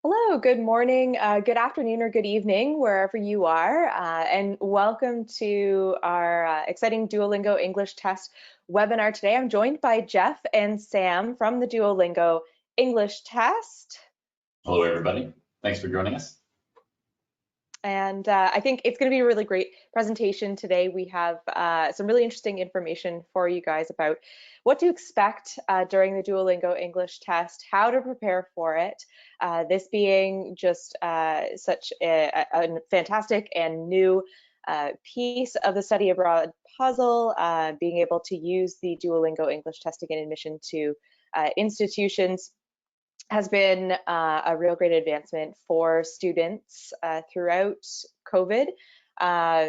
Hello, good morning, good afternoon, or good evening, wherever you are, and welcome to our exciting Duolingo English Test webinar today. I'm joined by Jeff and Sam from the Duolingo English Test. Hello, everybody. Thanks for joining us. And I think it's going to be a really great presentation today. We have some really interesting information for you guys about what to expect during the Duolingo English test, how to prepare for it, this being just such a fantastic and new piece of the study abroad puzzle, being able to use the Duolingo English test to get admission to institutions has been a real great advancement for students throughout COVID.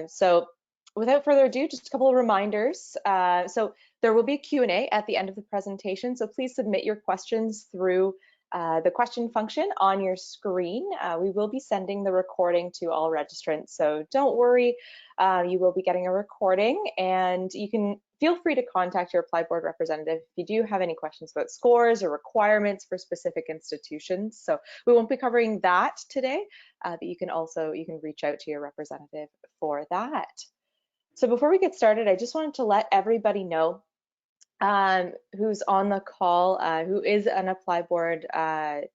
So without further ado, just a couple of reminders. So there will be a Q&A at the end of the presentation, so please submit your questions through the question function on your screen. We will be sending the recording to all registrants, so don't worry, you will be getting a recording, and you can feel free to contact your Apply Board representative if you do have any questions about scores or requirements for specific institutions. So we won't be covering that today, but you can reach out to your representative for that. So before we get started, I just wanted to let everybody know who's on the call, who is an Apply Board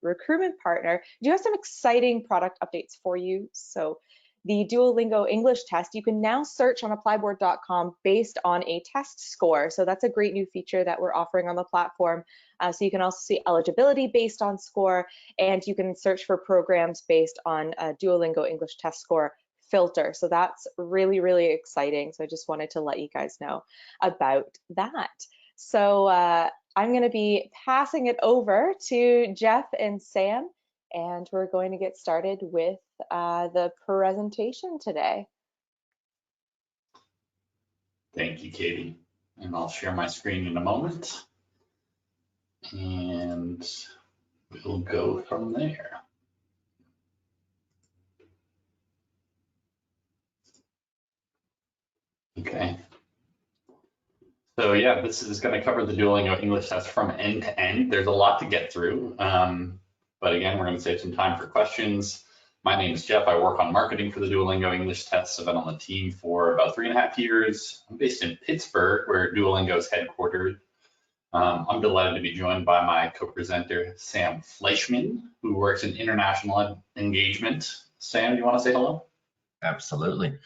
recruitment partner. We do have some exciting product updates for you. So the Duolingo English test, you can now search on applyboard.com based on a test score. So that's a great new feature that we're offering on the platform. So you can also see eligibility based on score, and you can search for programs based on a Duolingo English test score filter. So that's really, really exciting. So I just wanted to let you guys know about that. So I'm going to be passing it over to Jeff and Sam, and we're going to get started with the presentation today. Thank you, Katie. And I'll share my screen in a moment. And we'll go from there. Okay. So yeah, this is going to cover the Duolingo English test from end to end. There's a lot to get through. But again, we're going to save some time for questions. My name is Jeff. I work on marketing for the Duolingo English test. I've been on the team for about 3.5 years. I'm based in Pittsburgh, where Duolingo is headquartered. I'm delighted to be joined by my co-presenter, Sam Fleischman, who works in international engagement. Sam, do you want to say hello? Absolutely.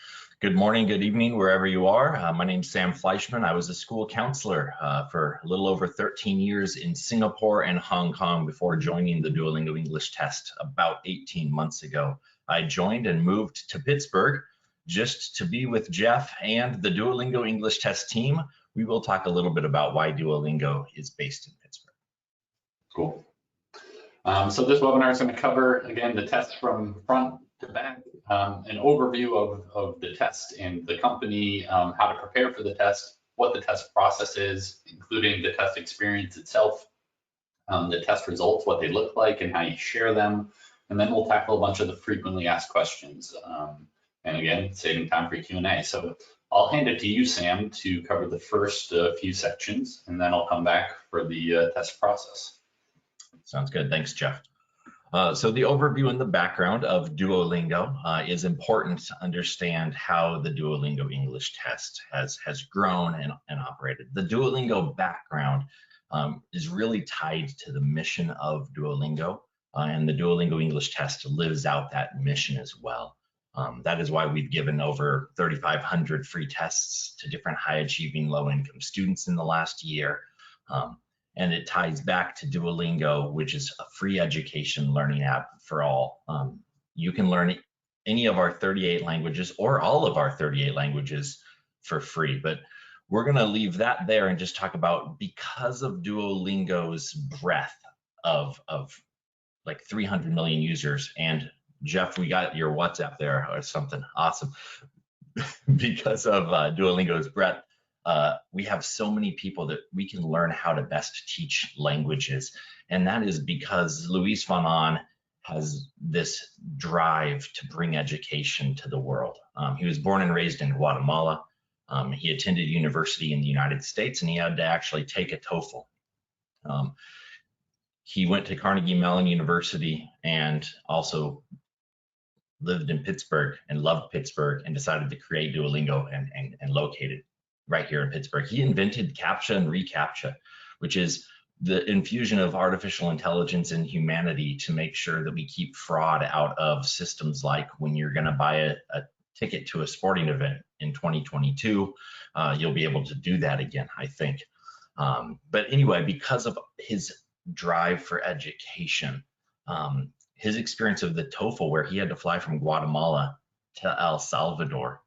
Good morning, good evening, wherever you are. My name's Sam Fleischman. I was a school counselor for a little over 13 years in Singapore and Hong Kong before joining the Duolingo English test about 18 months ago. I joined and moved to Pittsburgh just to be with Jeff and the Duolingo English test team. We will talk a little bit about why Duolingo is based in Pittsburgh. Cool. So this webinar is going to cover, again, the test from front to back, an overview of the test and the company, how to prepare for the test, what the test process is, including the test experience itself, the test results, what they look like and how you share them. And then we'll tackle a bunch of the frequently asked questions. And again, saving time for Q&A. So I'll hand it to you, Sam, to cover the first few sections, and then I'll come back for the test process. Sounds good. Thanks, Jeff. So the overview and the background of Duolingo is important to understand how the Duolingo English test has grown and operated. The Duolingo background is really tied to the mission of Duolingo, and the Duolingo English test lives out that mission as well. That is why we've given over 3,500 free tests to different high achieving low income students in the last year. And it ties back to Duolingo, which is a free education learning app for all. You can learn any of our 38 languages or all of our 38 languages for free. But we're going to leave that there and just talk about, because of Duolingo's breadth of like 300 million users. And Jeff, we got your WhatsApp there or something awesome. Because of Duolingo's breadth, we have so many people that we can learn how to best teach languages. And that is because Luis von Ahn has this drive to bring education to the world. He was born and raised in Guatemala. He attended university in the United States, and he had to actually take a TOEFL. He went to Carnegie Mellon University and also lived in Pittsburgh and loved Pittsburgh and decided to create Duolingo and locate it right here in Pittsburgh. He invented CAPTCHA and reCAPTCHA, which is the infusion of artificial intelligence and humanity to make sure that we keep fraud out of systems, like when you're going to buy a ticket to a sporting event in 2022, you'll be able to do that again, I think. But anyway, because of his drive for education, his experience of the TOEFL, where he had to fly from Guatemala to El Salvador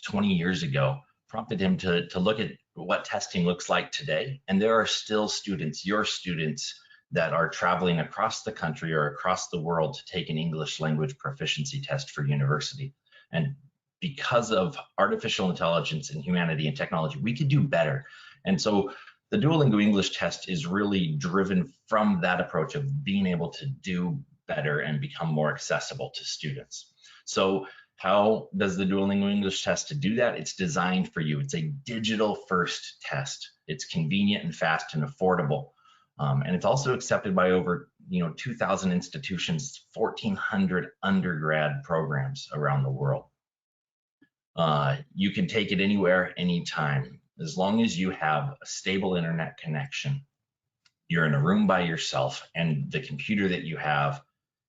20 years ago, prompted him to look at what testing looks like today. And there are still students, your students, that are traveling across the country or across the world to take an English language proficiency test for university. And because of artificial intelligence and humanity and technology, we could do better. And so the Duolingo English test is really driven from that approach of being able to do better and become more accessible to students. So how does the Duolingo English test do that? It's designed for you. It's a digital first test. It's convenient and fast and affordable. And it's also accepted by over 2,000 institutions, 1,400 undergrad programs around the world. You can take it anywhere, anytime, as long as you have a stable internet connection. You're in a room by yourself, and the computer that you have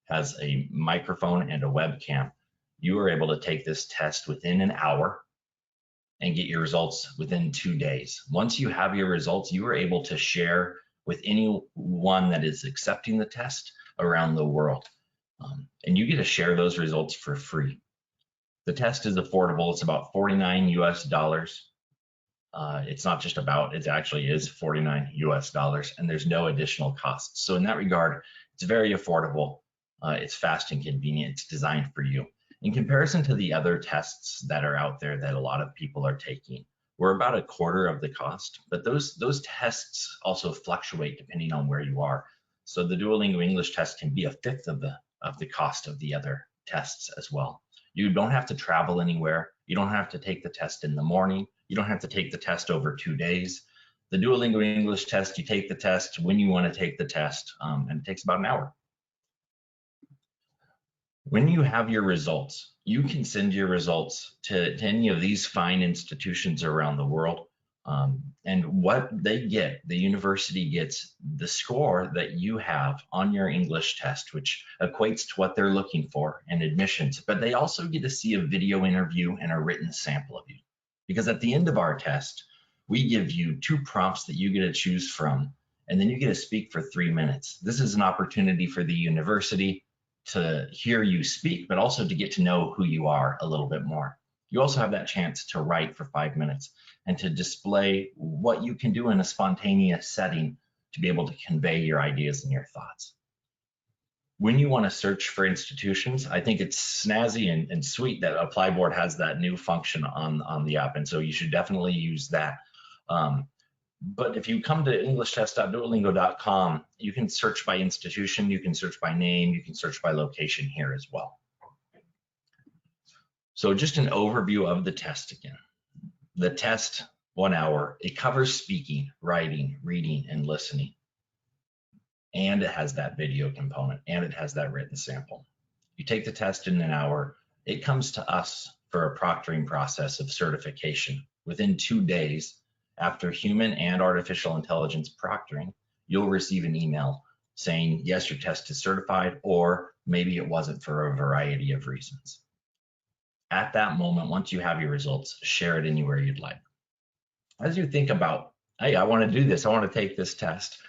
has a microphone and a webcam. You are able to take this test within an hour and get your results within 2 days. Once you have your results, you are able to share with anyone that is accepting the test around the world. And you get to share those results for free. The test is affordable. It's about $49 US. It's not just about, it actually is $49 US, and there's no additional costs. So in that regard, it's very affordable. It's fast and convenient. It's designed for you. In comparison to the other tests that are out there that a lot of people are taking, we're about a quarter of the cost, but those tests also fluctuate depending on where you are. So the Duolingo English test can be a fifth of the cost of the other tests as well. You don't have to travel anywhere. You don't have to take the test in the morning. You don't have to take the test over 2 days. The Duolingo English test, you take the test when you want to take the test, and it takes about an hour. When you have your results, you can send your results to any of these fine institutions around the world. And what they get, the university gets the score that you have on your English test, which equates to what they're looking for in admissions. But they also get to see a video interview and a written sample of you. Because at the end of our test, we give you 2 prompts that you get to choose from, and then you get to speak for 3 minutes. This is an opportunity for the university to hear you speak, but also to get to know who you are a little bit more. You also have that chance to write for 5 minutes and to display what you can do in a spontaneous setting to be able to convey your ideas and your thoughts. When you want to search for institutions, I think it's snazzy and sweet that ApplyBoard has that new function on the app, and so you should definitely use that. But if you come to englishtest.duolingo.com, you can search by institution, you can search by name, you can search by location here as well. So just an overview of the test again. The test, 1 hour, it covers speaking, writing, reading, and listening. And it has that video component, and it has that written sample. You take the test in an hour. It comes to us for a proctoring process of certification. Within 2 days, after human and artificial intelligence proctoring, you'll receive an email saying, yes, your test is certified, or maybe it wasn't for a variety of reasons. At that moment, once you have your results, share it anywhere you'd like. As you think about, hey, I want to do this, I want to take this test,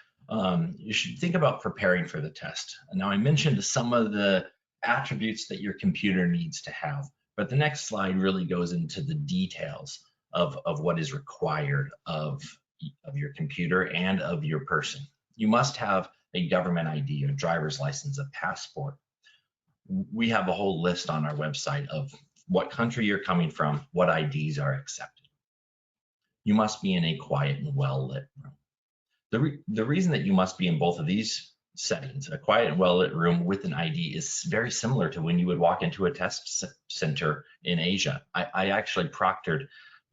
you should think about preparing for the test. Now, I mentioned some of the attributes that your computer needs to have, but the next slide really goes into the details of what is required of your computer and of your person. You must have a government ID, a driver's license, a passport. We have a whole list on our website of what country you're coming from, what IDs are accepted. You must be in a quiet and well-lit room. The reason that you must be in both of these settings, a quiet and well-lit room with an ID, is very similar to when you would walk into a test center in Asia. I actually proctored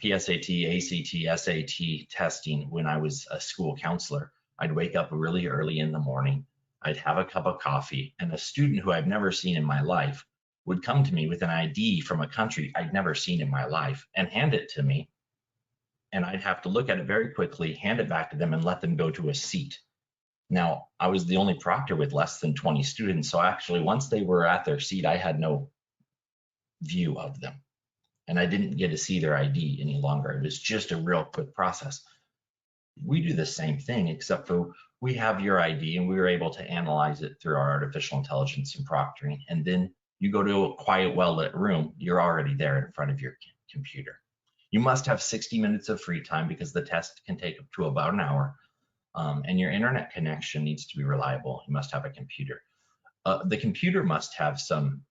PSAT, ACT, SAT testing when I was a school counselor I'd wake up really early in the morning, I'd have a cup of coffee, and a student who I've never seen in my life would come to me with an ID from a country I'd never seen in my life and hand it to me. And I'd have to look at it very quickly, hand it back to them, and let them go to a seat. Now, I was the only proctor with less than 20 students, so actually once they were at their seat, I had no view of them. And I didn't get to see their ID any longer. It was just a real quick process. We do the same thing, except for we have your ID and we were able to analyze it through our artificial intelligence and proctoring. And then you go to a quiet, well-lit room, you're already there in front of your computer. You must have 60 minutes of free time because the test can take up to about an hour. And your internet connection needs to be reliable. You must have a computer. The computer must have some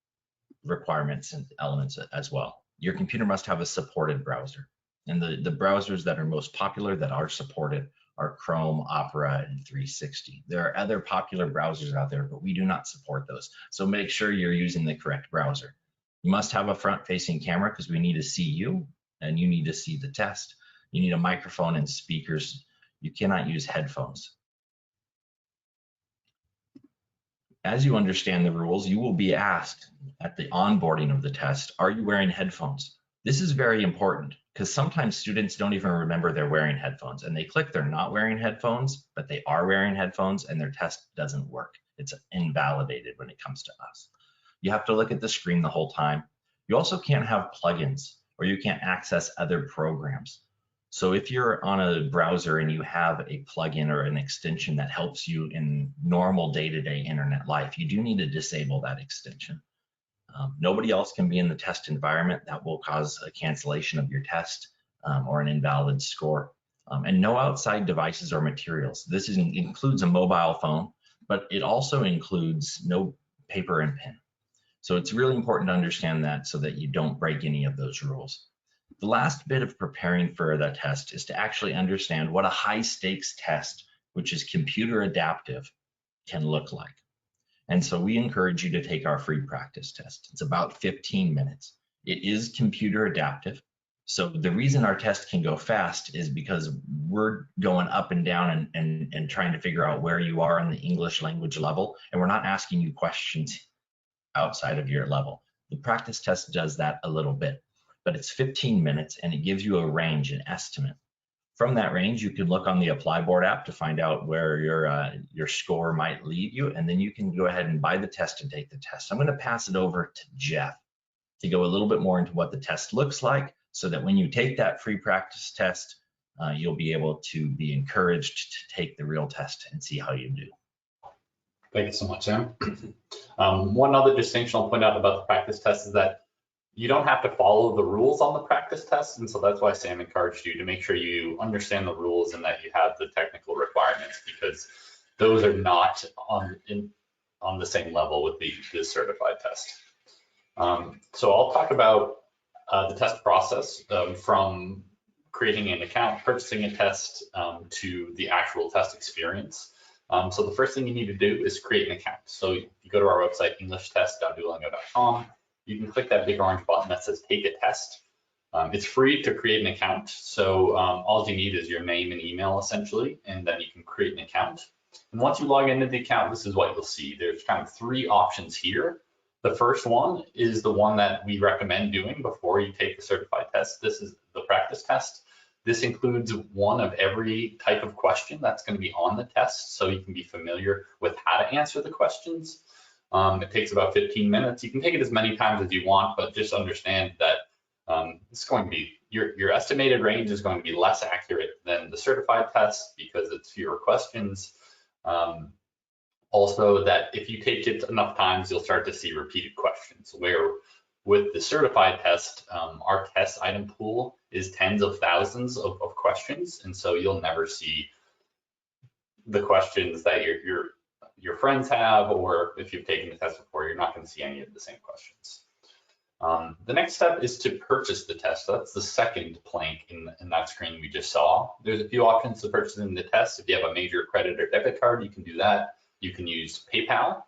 requirements and elements as well. Your computer must have a supported browser. And the browsers that are most popular that are supported are Chrome, Opera, and 360. There are other popular browsers out there, but we do not support those. So make sure you're using the correct browser. You must have a front-facing camera because we need to see you and you need to see the test. You need a microphone and speakers. You cannot use headphones. As you understand the rules, you will be asked at the onboarding of the test, are you wearing headphones? This is very important because sometimes students don't even remember they're wearing headphones and they click they're not wearing headphones, but they are wearing headphones and their test doesn't work. It's invalidated when it comes to us. You have to look at the screen the whole time. You also can't have plugins or you can't access other programs. So if you're on a browser and you have a plugin or an extension that helps you in normal day-to-day internet life, you do need to disable that extension. Nobody else can be in the test environment. That will cause a cancellation of your test or an invalid score. And no outside devices or materials. This includes a mobile phone, but it also includes no paper and pen. So it's really important to understand that so that you don't break any of those rules. The last bit of preparing for the test is to actually understand what a high stakes test, which is computer adaptive, can look like. And so we encourage you to take our free practice test. It's about 15 minutes. It is computer adaptive. So the reason our test can go fast is because we're going up and down and trying to figure out where you are in the English language level. And we're not asking you questions outside of your level. The practice test does that a little bit, but it's 15 minutes and it gives you a range, an estimate. From that range, you can look on the Applyboard app to find out where your score might lead you, and then you can go ahead and buy the test and take the test. I'm going to pass it over to Jeff to go a little bit more into what the test looks like so that when you take that free practice test, you'll be able to be encouraged to take the real test and see how you do. Thank you so much, Sam. One other distinction I'll point out about the practice test is that you don't have to follow the rules on the practice test. And so that's why Sam encouraged you to make sure you understand the rules and that you have the technical requirements, because those are not on the same level with the certified test. So I'll talk about the test process from creating an account, purchasing a test, to the actual test experience. So the first thing you need to do is create an account. So you go to our website, englishtest.duolingo.com. You can click that big orange button that says take a test. It's free to create an account. So all you need is your name and email essentially, and then you can create an account. And once you log into the account, this is what you'll see. There's kind of three options here. The first one is the one that we recommend doing before you take the certified test. This is the practice test. This includes one of every type of question that's going to be on the test, so you can be familiar with how to answer the questions. It takes about 15 minutes. You can take it as many times as you want, but just understand that it's going to be, your estimated range is going to be less accurate than the certified test because it's fewer questions. Also, that if you take it enough times, you'll start to see repeated questions, where with the certified test, our test item pool is tens of thousands of questions. And so you'll never see the questions that your friends have, or if you've taken the test before, you're not going to see any of the same questions. The next step is to purchase the test. That's the second plank in that screen we just saw. There's a few options to purchasing the test. If you have a major credit or debit card, you can do that. You can use PayPal.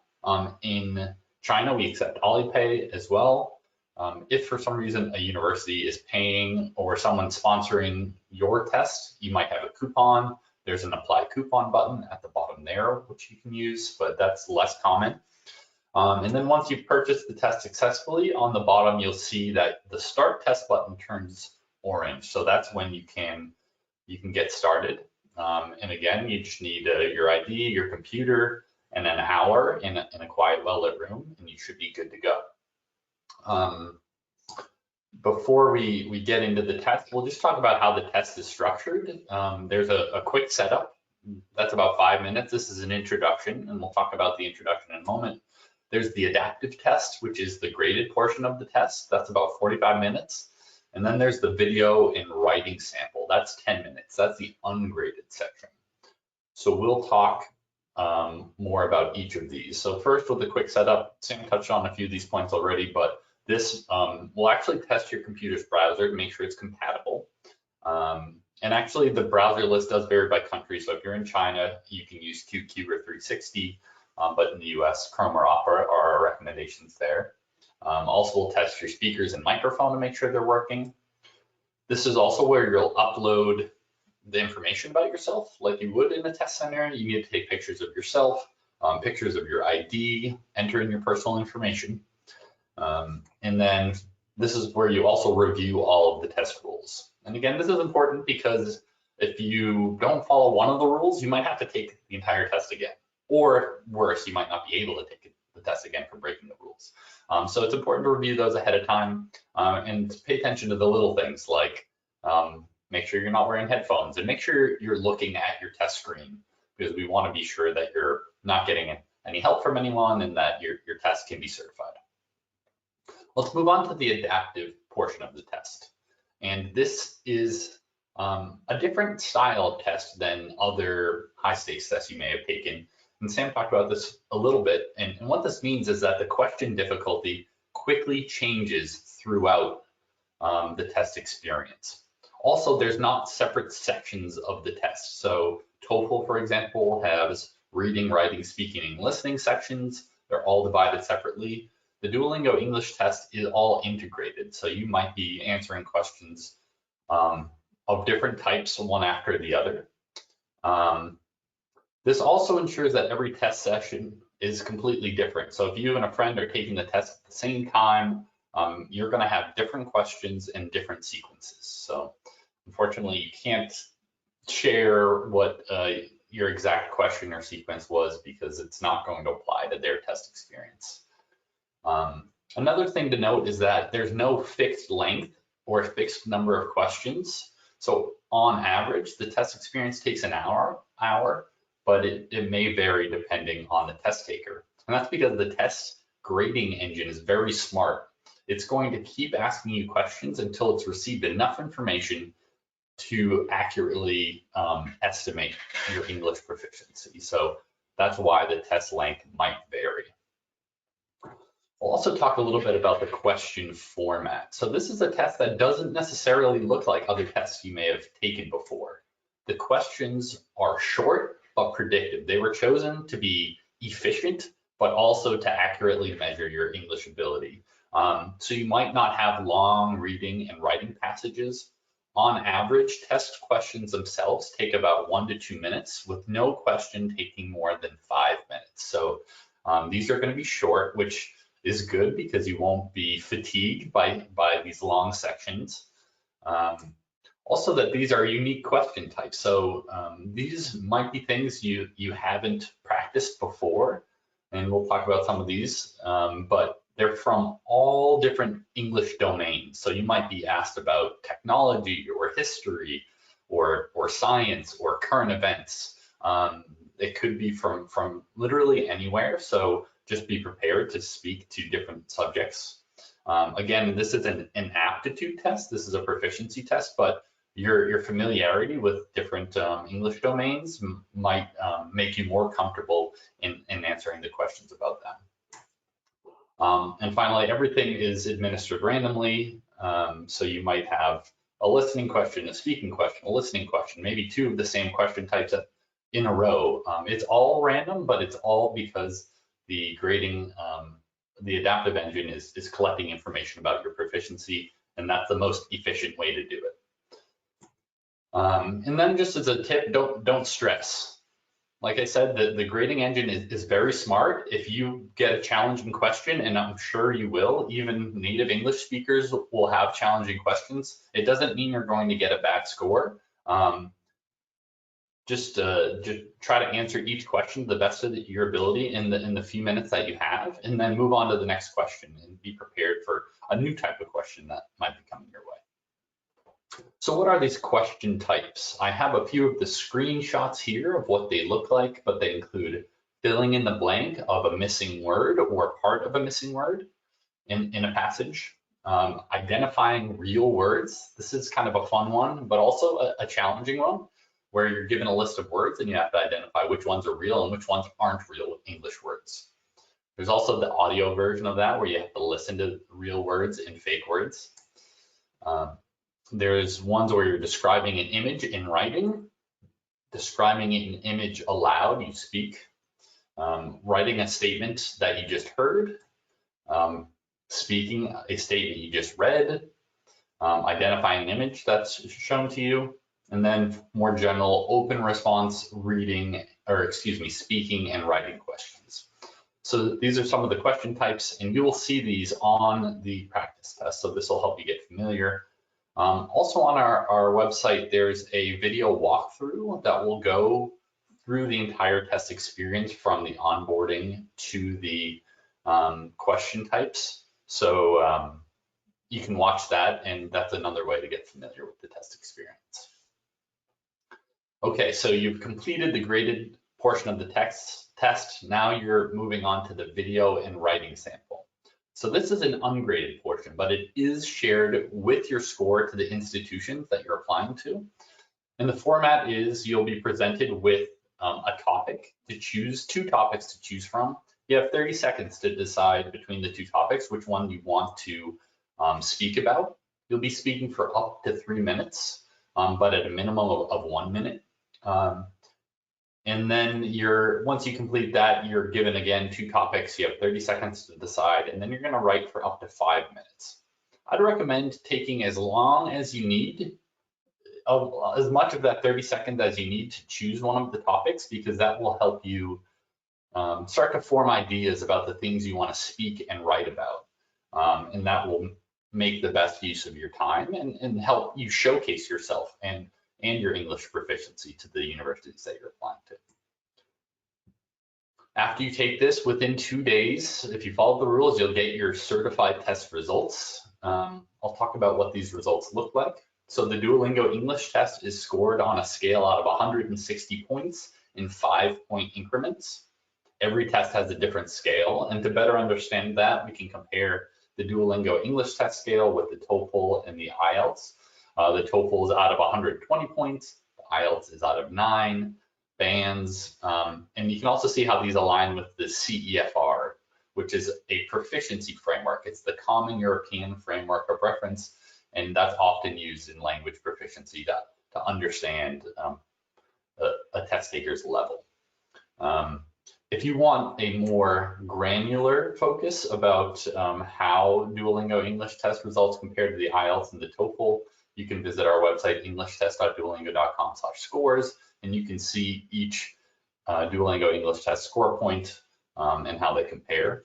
In China, we accept Alipay as well. If for some reason a university is paying or someone sponsoring your test, you might have a coupon. There's an apply coupon button at the bottom there, which you can use, but that's less common. And then once you've purchased the test successfully, on the bottom, you'll see that the start test button turns orange. So that's when you can get started. And again, you just need your ID, your computer, and an hour in a quiet, well-lit room, and you should be good to go. Before we get into the test, we'll just talk about how the test is structured. There's a quick setup. That's about 5 minutes. This is an introduction, and we'll talk about the introduction in a moment. There's the adaptive test, which is the graded portion of the test. That's about 45 minutes. And then there's the video and writing sample. That's 10 minutes. That's the ungraded section. So we'll talk more about each of these. So first, with the quick setup, Sam touched on a few of these points already, but this will actually test your computer's browser to make sure it's compatible. And actually, the browser list does vary by country. So if you're in China, you can use QQ or 360, but in the US, Chrome or Opera are our recommendations there. Also, we'll test your speakers and microphone to make sure they're working. This is also where you'll upload the information about yourself like you would in a test center. You need to take pictures of yourself, pictures of your ID, enter in your personal information. And then this is where you also review all of the test rules. And again, this is important because if you don't follow one of the rules, you might have to take the entire test again. Or worse, you might not be able to take the test again for breaking the rules. So it's important to review those ahead of time and pay attention to the little things like make sure you're not wearing headphones and make sure you're looking at your test screen, because we want to be sure that you're not getting any help from anyone and that your test can be certified. Let's move on to the adaptive portion of the test. And this is a different style of test than other high stakes tests you may have taken. And Sam talked about this a little bit. And what this means is that the question difficulty quickly changes throughout the test experience. Also, there's not separate sections of the test. So TOEFL, for example, has reading, writing, speaking, and listening sections. They're all divided separately. The Duolingo English test is all integrated. So you might be answering questions of different types, one after the other. This also ensures that every test session is completely different. So if you and a friend are taking the test at the same time, you're going to have different questions and different sequences. So unfortunately, you can't share what your exact question or sequence was because it's not going to apply to their test experience. Another thing to note is that there's no fixed length or fixed number of questions. So on average, the test experience takes an hour, but it may vary depending on the test taker. And that's because the test grading engine is very smart. It's going to keep asking you questions until it's received enough information to accurately estimate your English proficiency. So that's why the test length might vary. We'll also talk a little bit about the question format. So this is a test that doesn't necessarily look like other tests you may have taken before. The questions are short but predictive. They were chosen to be efficient, but also to accurately measure your English ability. So you might not have long reading and writing passages. On average, test questions themselves take about 1 to 2 minutes, with no question taking more than 5 minutes. So these are going to be short, which is good because you won't be fatigued by these long sections. Also that these are unique question types. So these might be things you haven't practiced before, and we'll talk about some of these, but they're from all different English domains. So you might be asked about technology or history or science or current events. It could be from literally anywhere. So just be prepared to speak to different subjects. Again, this is an aptitude test. This is a proficiency test, but your familiarity with different English domains might make you more comfortable in answering the questions about them. And finally, everything is administered randomly. So you might have a listening question, a speaking question, a listening question, maybe 2 of the same question types in a row. It's all random, but it's all because the grading, the adaptive engine is collecting information about your proficiency, and that's the most efficient way to do it. And then just as a tip, don't stress. Like I said, the grading engine is very smart. If you get a challenging question, and I'm sure you will, even native English speakers will have challenging questions. It doesn't mean you're going to get a bad score. Just try to answer each question to the best of your ability in the few minutes that you have, and then move on to the next question and be prepared for a new type of question that might be coming your way. So what are these question types? I have a few of the screenshots here of what they look like, but they include filling in the blank of a missing word or part of a missing word in a passage, identifying real words. This is kind of a fun one, but also a challenging one, where you're given a list of words and you have to identify which ones are real and which ones aren't real English words. There's also the audio version of that, where you have to listen to real words and fake words. There's ones where you're describing an image in writing, describing an image aloud, you speak, writing a statement that you just heard, speaking a statement you just read, identifying an image that's shown to you, and then more general open response speaking and writing questions. So these are some of the question types, and you will see these on the practice test. So this will help you get familiar. Also on our website, there's a video walkthrough that will go through the entire test experience from the onboarding to the question types. So you can watch that, and that's another way to get familiar with the test experience. Okay, so you've completed the graded portion of the test. Now you're moving on to the video and writing sample. So this is an ungraded portion, but it is shared with your score to the institutions that you're applying to. And the format is you'll be presented with a topic to choose, 2 topics to choose from. You have 30 seconds to decide between the 2 topics which one you want to speak about. You'll be speaking for up to 3 minutes, but at a minimum of 1 minute. And then once you complete that, you're given again 2 topics. You have 30 seconds to decide, and then you're going to write for up to 5 minutes. I'd recommend taking as long as you need, as much of that 30 seconds as you need to choose one of the topics, because that will help you start to form ideas about the things you want to speak and write about. And that will make the best use of your time and help you showcase yourself and your English proficiency to the universities that you're applying to. After you take this, within 2 days, if you follow the rules, you'll get your certified test results. I'll talk about what these results look like. So the Duolingo English test is scored on a scale out of 160 points in 5-point increments. Every test has a different scale, and to better understand that, we can compare the Duolingo English test scale with the TOEFL and the IELTS. The TOEFL is out of 120 points, the IELTS is out of 9 bands, and you can also see how these align with the CEFR, which is a proficiency framework. It's the Common European Framework of Reference, and that's often used in language proficiency to understand a test taker's level. If you want a more granular focus about how Duolingo English test results compare to the IELTS and the TOEFL, you can visit our website, englishtest.duolingo.com/scores, and you can see each Duolingo English test score point and how they compare.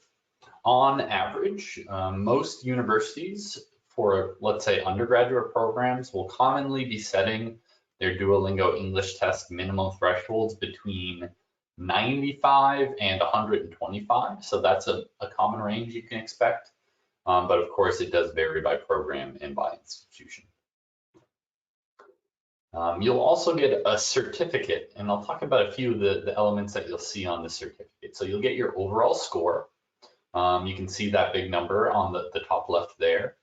On average, most universities for, let's say, undergraduate programs will commonly be setting their Duolingo English test minimum thresholds between 95 and 125. So that's a common range you can expect. But of course, it does vary by program and by institution. You'll also get a certificate, and I'll talk about a few of the elements that you'll see on the certificate. So you'll get your overall score. You can see that big number on the top left there.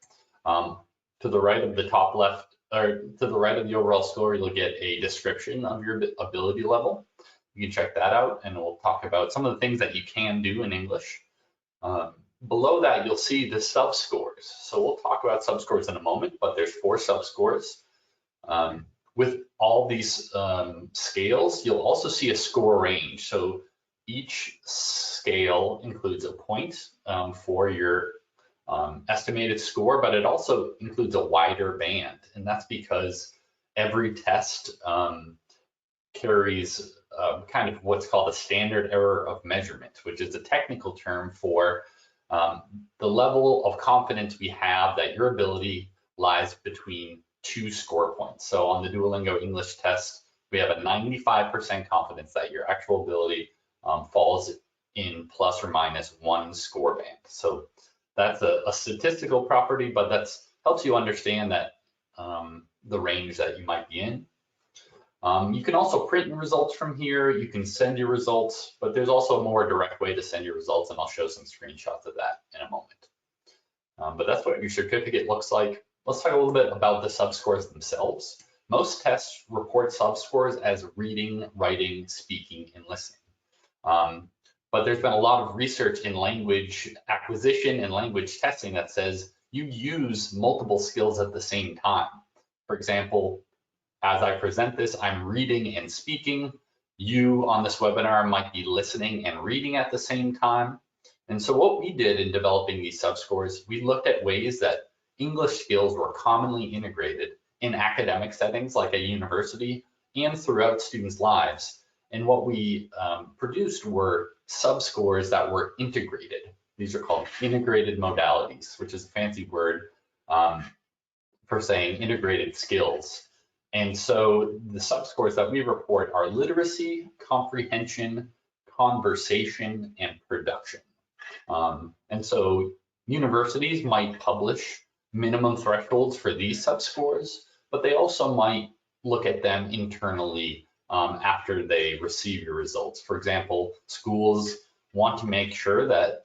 To the right of the top left, or to the right of the overall score, you'll get a description of your ability level. You can check that out, and we'll talk about some of the things that you can do in English. Below that, you'll see the subscores. So we'll talk about subscores in a moment, but there's 4 subscores. With all these scales, you'll also see a score range. So each scale includes a point for your estimated score, but it also includes a wider band. And that's because every test carries kind of what's called a standard error of measurement, which is a technical term for the level of confidence we have that your ability lies between 2 score points. So on the Duolingo English test, we have a 95% confidence that your actual ability falls in plus or minus 1 score band. So that's a statistical property, but that's helps you understand that the range that you might be in. You can also print your results from here. You can send your results, but there's also a more direct way to send your results, and I'll show some screenshots of that in a moment. But that's what your certificate looks like. Let's talk a little bit about the subscores themselves. Most tests report subscores as reading, writing, speaking, and listening. But there's been a lot of research in language acquisition and language testing that says you use multiple skills at the same time. For example, as I present this, I'm reading and speaking. You on this webinar might be listening and reading at the same time. And so what we did in developing these subscores, we looked at ways that English skills were commonly integrated in academic settings like a university and throughout students' lives. And what we produced were subscores that were integrated. These are called integrated modalities, which is a fancy word for saying integrated skills. And so the subscores that we report are literacy, comprehension, conversation, and production. And so universities might publish minimum thresholds for these subscores, but they also might look at them internally after they receive your results. For example, schools want to make sure that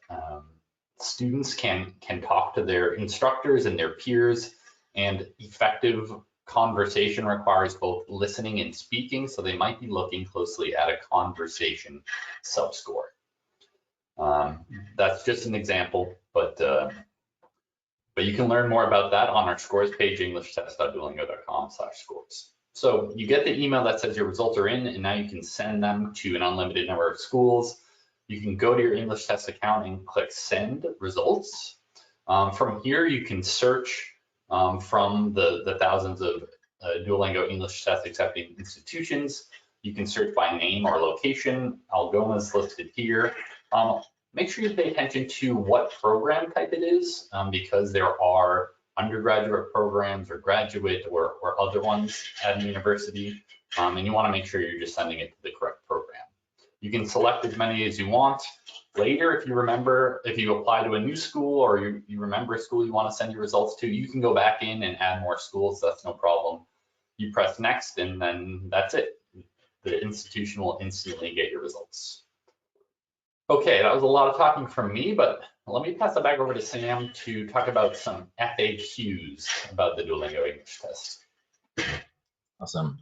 students can talk to their instructors and their peers, and effective conversation requires both listening and speaking, so they might be looking closely at a conversation subscore. That's just an example, but you can learn more about that on our scores page, englishtest.duolingo.com/scores. So you get the email that says your results are in, and now you can send them to an unlimited number of schools. You can go to your English test account and click send results. From here, you can search from the thousands of Duolingo English test accepting institutions. You can search by name or location. Algoma is listed here. Make sure you pay attention to what program type it is, because there are undergraduate programs or graduate or other ones at a university, and you want to make sure you're just sending it to the correct program. You can select as many as you want. Later, if you remember, if you apply to a new school or you remember a school you want to send your results to, you can go back in and add more schools. That's no problem. You press next, and then that's it. The institution will instantly get your results. Okay, that was a lot of talking from me, but let me pass it back over to Sam to talk about some FAQs about the Duolingo English test. Awesome.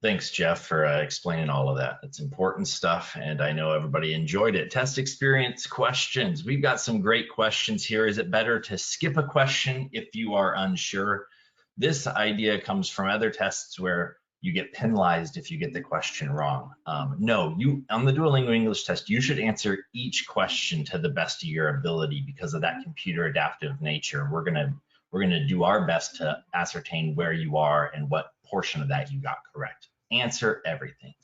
Thanks, Jeff, for explaining all of that. It's important stuff, and I know everybody enjoyed it. Test experience questions. We've got some great questions here. Is it better to skip a question if you are unsure? This idea comes from other tests where you get penalized if you get the question wrong. No, on the Duolingo English test, you should answer each question to the best of your ability because of that computer adaptive nature. We're gonna do our best to ascertain where you are and what portion of that you got correct. Answer everything.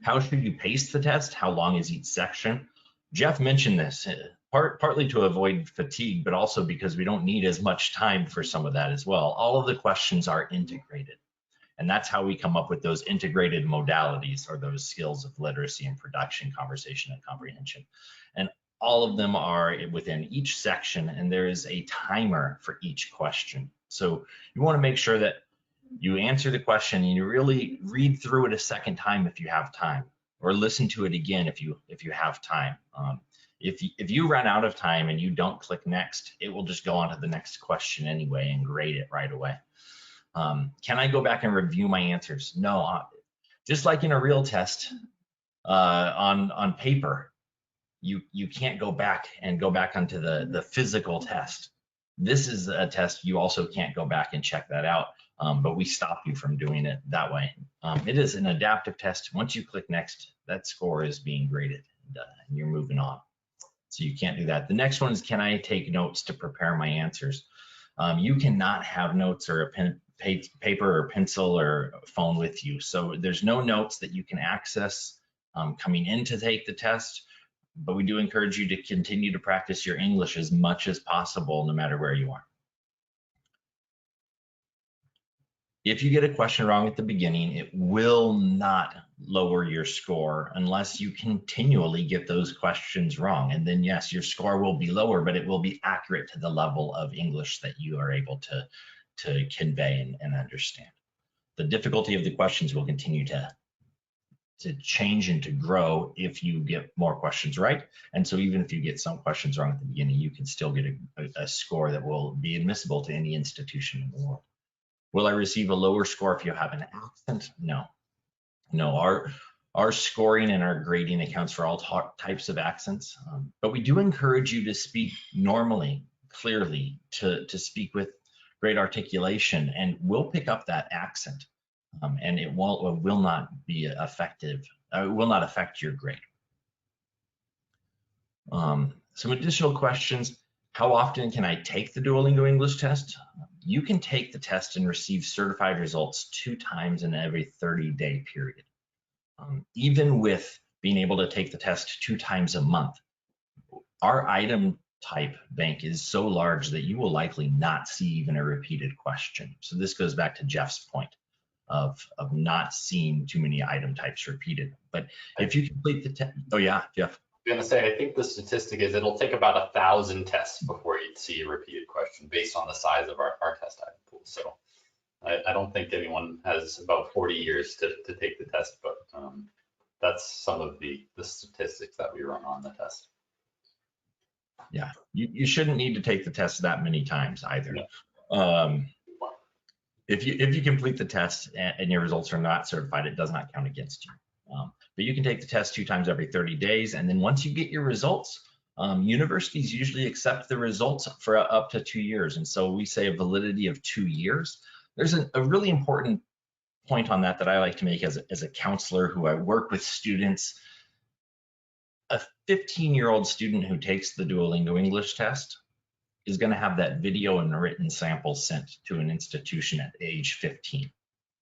How should you pace the test? How long is each section? Jeff mentioned this, partly to avoid fatigue, but also because we don't need as much time for some of that as well. All of the questions are integrated. And that's how we come up with those integrated modalities, or those skills of literacy and production, conversation and comprehension. And all of them are within each section, and there is a timer for each question. So you want to make sure that you answer the question and you really read through it a second time if you have time, or listen to it again if you have time. If you run out of time and you don't click next, it will just go on to the next question anyway and grade it right away. Can I go back and review my answers? No, just like in a real test on paper, you can't go back onto the physical test. This is a test you also can't go back and check that out, but we stop you from doing it that way. It is an adaptive test. Once you click next, that score is being graded and you're moving on. So you can't do that. The next one is, can I take notes to prepare my answers? You cannot have notes or a paper or pencil or phone with you. So there's no notes that you can access coming in to take the test, but we do encourage you to continue to practice your English as much as possible, no matter where you are. If you get a question wrong at the beginning, it will not lower your score unless you continually get those questions wrong. And then yes, your score will be lower, but it will be accurate to the level of English that you are able to convey and understand. The difficulty of the questions will continue to change and to grow if you get more questions right. And so even if you get some questions wrong at the beginning, you can still get a score that will be admissible to any institution in the world. Will I receive a lower score if you have an accent? No. No, our scoring and our grading accounts for all types of accents, but we do encourage you to speak normally, clearly, to speak with great articulation, and we'll pick up that accent, and it will not be effective. It will not affect your grade. Some additional questions. How often can I take the Duolingo English test? You can take the test and receive certified results 2 times in every 30-day period. Even with being able to take the test 2 times a month, our item type bank is so large that you will likely not see even a repeated question. So this goes back to Jeff's point of not seeing too many item types repeated. But if you complete the test, oh yeah, Jeff. I'm gonna say, I think the statistic is it'll take about 1,000 tests before you'd see a repeated question based on the size of our test item pool. So I don't think anyone has about 40 years to take the test, but that's some of the statistics that we run on the test. Yeah, you shouldn't need to take the test that many times either. Yeah. If you complete the test and your results are not certified, it does not count against you. But you can take the test 2 times every 30 days. And then once you get your results, universities usually accept the results for up to 2 years. And so we say a validity of 2 years. There's a really important point on that I like to make as a counselor who I work with students. A 15-year-old student who takes the Duolingo English test is going to have that video and written sample sent to an institution at age 15.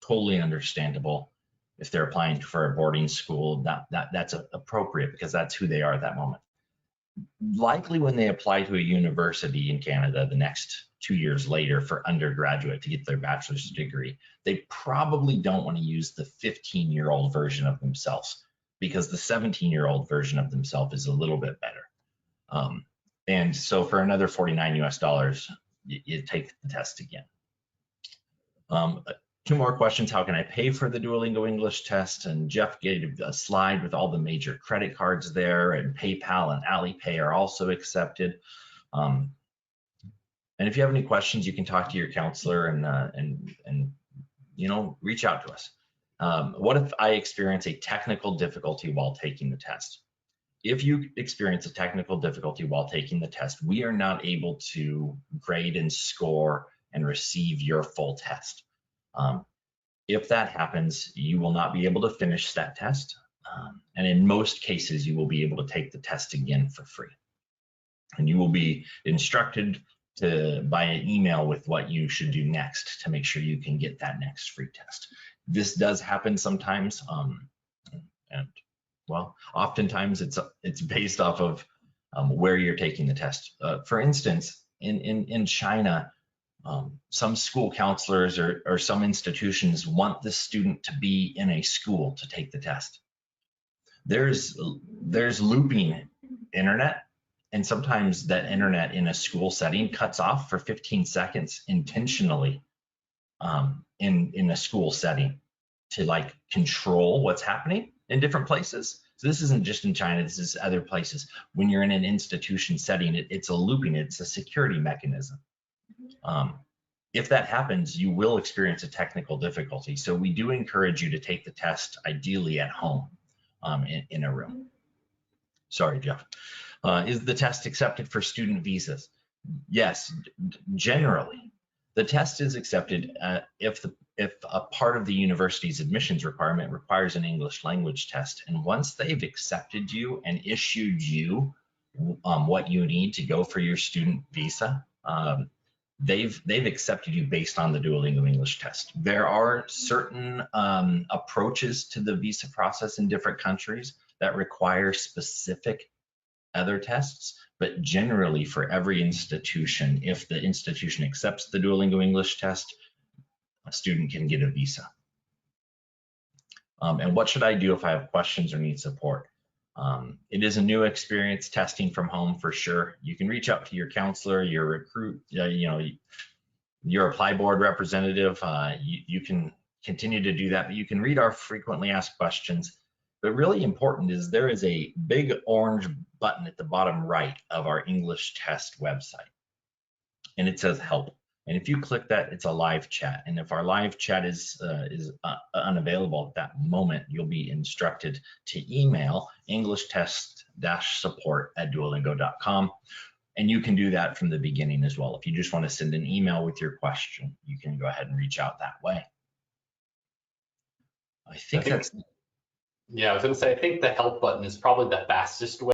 Totally understandable. If they're applying for a boarding school, that's appropriate because that's who they are at that moment. Likely when they apply to a university in Canada the next 2 years later for undergraduate to get their bachelor's degree, they probably don't want to use the 15-year-old version of themselves because the 17-year-old version of themselves is a little bit better. And so for another $49 US, you take the test again. 2 more questions. How can I pay for the Duolingo English test? And Jeff gave a slide with all the major credit cards there, and PayPal and Alipay are also accepted. And if you have any questions, you can talk to your counselor and reach out to us. What if I experience a technical difficulty while taking the test? If you experience a technical difficulty while taking the test, we are not able to grade and score and receive your full test. If that happens, you will not be able to finish that test. And in most cases, you will be able to take the test again for free. And you will be instructed by an email with what you should do next to make sure you can get that next free test. This does happen sometimes. And well, oftentimes it's based off of where you're taking the test. For instance, in China, some school counselors or some institutions want the student to be in a school to take the test. There's looping internet, and sometimes that internet in a school setting cuts off for 15 seconds intentionally in a school setting to control what's happening in different places. So this isn't just in China, this is other places. When you're in an institution setting, it's a looping, it's a security mechanism. If that happens, you will experience a technical difficulty. So we do encourage you to take the test, ideally at home, in a room. Sorry, Jeff. Is the test accepted for student visas? Yes, generally. The test is accepted if a part of the university's admissions requirement requires an English language test. And once they've accepted you and issued you what you need to go for your student visa, they've accepted you based on the Duolingo English test. There are certain approaches to the visa process in different countries that require specific other tests, but generally for every institution, if the institution accepts the Duolingo English test, a student can get a visa. And what should I do if I have questions or need support? It is a new experience testing from home for sure. You can reach out to your counselor, your recruit, your apply board representative. You can continue to do that, but you can read our frequently asked questions. But really important is there is a big orange button at the bottom right of our English test website, and it says help. And if you click that, it's a live chat. And if our live chat is unavailable at that moment, you'll be instructed to email englishtest-support@duolingo.com. And you can do that from the beginning as well. If you just want to send an email with your question, you can go ahead and reach out that way. I think that's. Yeah, I was going to say, I think the help button is probably the fastest way